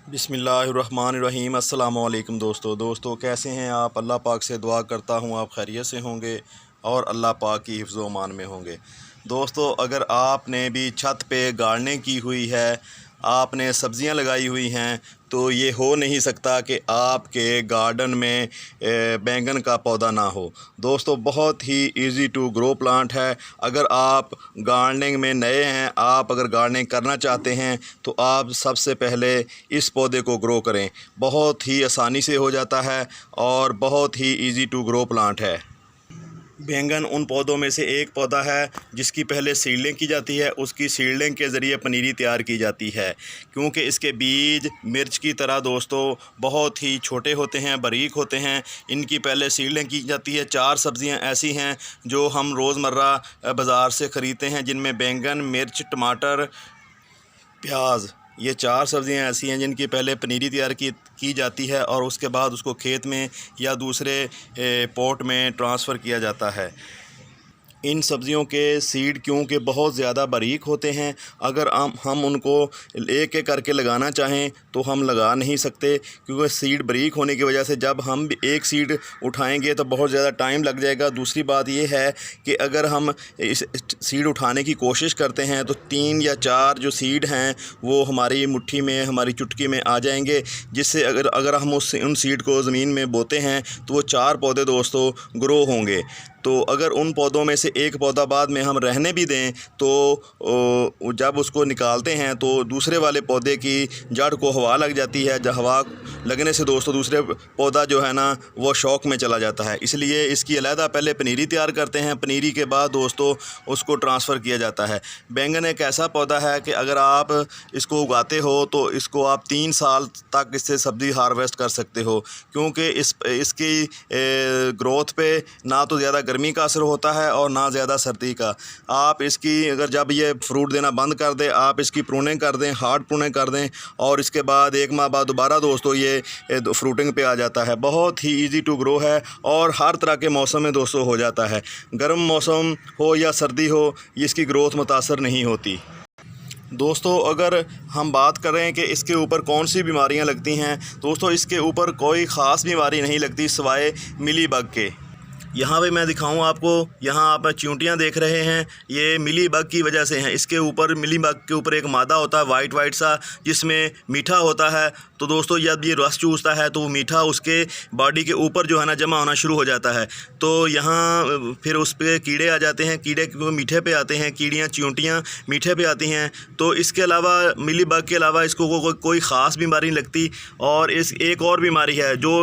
बिस्मिल्लाहिर्रहमानिर्रहीम। अस्सलामु अलैकुम दोस्तों कैसे हैं आप। अल्लाह पाक से दुआ करता हूँ आप खैरियत से होंगे और अल्लाह पाक की हिफ्ज़ व अमान में होंगे। दोस्तों, अगर आपने भी छत पे गार्डनिंग की हुई है, आपने सब्ज़ियां लगाई हुई हैं, तो ये हो नहीं सकता कि आपके गार्डन में बैंगन का पौधा ना हो। दोस्तों, बहुत ही इजी टू ग्रो प्लांट है। अगर आप गार्डनिंग में नए हैं, आप अगर गार्डनिंग करना चाहते हैं, तो आप सबसे पहले इस पौधे को ग्रो करें। बहुत ही आसानी से हो जाता है और बहुत ही इजी टू ग्रो प्लांट है। बैंगन उन पौधों में से एक पौधा है जिसकी पहले सीडलिंग की जाती है। उसकी सीडलिंग के ज़रिए पनीरी तैयार की जाती है, क्योंकि इसके बीज मिर्च की तरह दोस्तों बहुत ही छोटे होते हैं, बारीक होते हैं। इनकी पहले सीडलिंग की जाती है। 4 सब्ज़ियां ऐसी हैं जो हम रोज़मर्रा बाज़ार से ख़रीदते हैं, जिनमें बैंगन, मिर्च, टमाटर, प्याज, ये 4 सब्ज़ियां ऐसी हैं जिनकी पहले पनीरी तैयार की जाती है और उसके बाद उसको खेत में या दूसरे पॉट में ट्रांसफ़र किया जाता है। इन सब्ज़ियों के सीड क्योंकि बहुत ज़्यादा बारीक होते हैं, अगर हम उनको एक एक करके लगाना चाहें तो हम लगा नहीं सकते, क्योंकि सीड बारीक होने की वजह से जब हम एक सीड उठाएंगे तो बहुत ज़्यादा टाइम लग जाएगा। दूसरी बात ये है कि अगर हम इस सीड उठाने की कोशिश करते हैं तो 3 या 4 जो सीड हैं वो हमारी मुट्ठी में, हमारी चुटकी में आ जाएंगे, जिससे अगर हम उन सीड को ज़मीन में बोते हैं तो वो 4 पौधे दोस्तों ग्रो होंगे। तो अगर उन पौधों में से एक पौधा बाद में हम रहने भी दें तो जब उसको निकालते हैं तो दूसरे वाले पौधे की जड़ को हवा लग जाती है। जब हवा लगने से दोस्तों दूसरे पौधा जो है ना वो शौक में चला जाता है। इसलिए इसकी अलहदा पहले पनीरी तैयार करते हैं। पनीरी के बाद दोस्तों उसको ट्रांसफ़र किया जाता है। बैंगन एक ऐसा पौधा है कि अगर आप इसको उगाते हो तो इसको आप 3 साल तक इससे सब्ज़ी हार्वेस्ट कर सकते हो, क्योंकि इसकी ग्रोथ पे ना तो ज़्यादा गर्मी का असर होता है और ना ज़्यादा सर्दी का। आप इसकी अगर जब ये फ्रूट देना बंद कर दें, आप इसकी प्रूनिंग कर दें, हार्ड प्रूनिंग कर दें, और इसके बाद 1 माह बाद दोबारा दोस्तों ये फ्रूटिंग पे आ जाता है। बहुत ही इजी टू ग्रो है और हर तरह के मौसम में दोस्तों हो जाता है। गर्म मौसम हो या सर्दी हो, इसकी ग्रोथ मुतासर नहीं होती। दोस्तों, अगर हम बात करें कि इसके ऊपर कौन सी बीमारियां लगती हैं, दोस्तों इसके ऊपर कोई ख़ास बीमारी नहीं लगती सिवाय मिली बग के। यहाँ पे मैं दिखाऊँ आपको, यहाँ आप चींटियाँ देख रहे हैं, ये मिली बग की वजह से हैं। इसके ऊपर मिली बग के ऊपर एक मादा होता है वाइट सा, जिसमें मीठा होता है। तो दोस्तों जब ये रस चूसता है तो वो मीठा उसके बॉडी के ऊपर जो है ना जमा होना शुरू हो जाता है। तो यहाँ फिर उस पर कीड़े आ जाते हैं। कीड़े मीठे पे आते हैं, कीड़ियाँ चींटियाँ मीठे पे आती हैं। तो इसके अलावा मिली बग के अलावा इसको कोई ख़ास बीमारी नहीं लगती। और एक और बीमारी है जो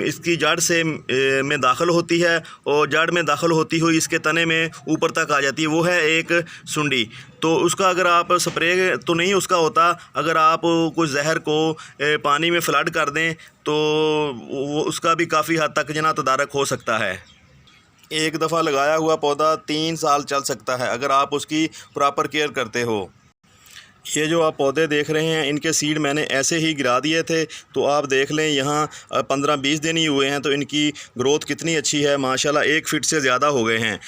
इसकी जड़ से में दाखिल होती है और जड़ में दाखिल होती हुई इसके तने में ऊपर तक आ जाती है, वो है एक सुंडी। तो उसका अगर आप स्प्रे तो नहीं उसका होता, अगर आप कुछ जहर को पानी में फ्लड कर दें तो वो उसका भी काफ़ी हद तक जना तदारक हो सकता है। एक दफ़ा लगाया हुआ पौधा 3 साल चल सकता है अगर आप उसकी प्रॉपर केयर करते हो। ये जो आप पौधे देख रहे हैं, इनके सीड मैंने ऐसे ही गिरा दिए थे। तो आप देख लें, यहाँ 15-20 दिन ही हुए हैं तो इनकी ग्रोथ कितनी अच्छी है माशाल्लाह, 1 फीट से ज़्यादा हो गए हैं।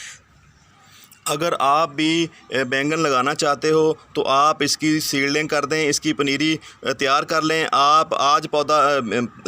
अगर आप भी बैंगन लगाना चाहते हो तो आप इसकी सीडलिंग कर दें, इसकी पनीरी तैयार कर लें। आप आज पौधा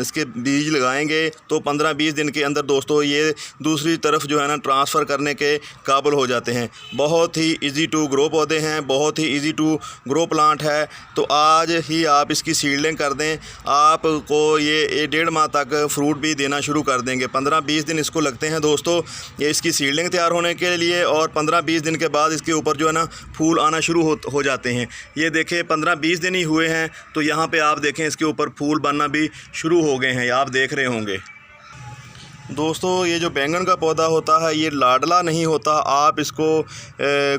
इसके बीज लगाएंगे तो 15-20 दिन के अंदर दोस्तों ये दूसरी तरफ जो है ना ट्रांसफ़र करने के काबिल हो जाते हैं। बहुत ही इजी टू ग्रो पौधे हैं, बहुत ही इजी टू ग्रो प्लांट है। तो आज ही आप इसकी सीडलिंग कर दें, आपको ये 1.5 माह तक फ्रूट भी देना शुरू कर देंगे। 15-20 दिन इसको लगते हैं दोस्तों ये इसकी सीडलिंग तैयार होने के लिए, और 15-20 दिन के बाद इसके ऊपर जो है ना फूल आना शुरू हो जाते हैं। ये देखें 15-20 दिन ही हुए हैं तो यहाँ पे आप देखें इसके ऊपर फूल बनना भी शुरू हो गए हैं, आप देख रहे होंगे। दोस्तों, ये जो बैंगन का पौधा होता है ये लाडला नहीं होता। आप इसको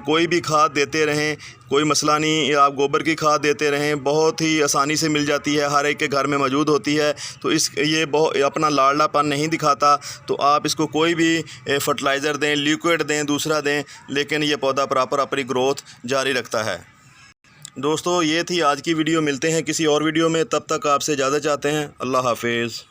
कोई भी खाद देते रहें, कोई मसला नहीं। आप गोबर की खाद देते रहें, बहुत ही आसानी से मिल जाती है, हर एक के घर में मौजूद होती है। तो ये बहुत अपना लाडलापन नहीं दिखाता। तो आप इसको कोई भी फर्टिलाइज़र दें, लिक्विड दें, दूसरा दें, लेकिन ये पौधा प्रॉपर अपनी ग्रोथ जारी रखता है। दोस्तों, ये थी आज की वीडियो। मिलते हैं किसी और वीडियो में, तब तक आपसे इजाज़त चाहते हैं। अल्लाह हाफिज़।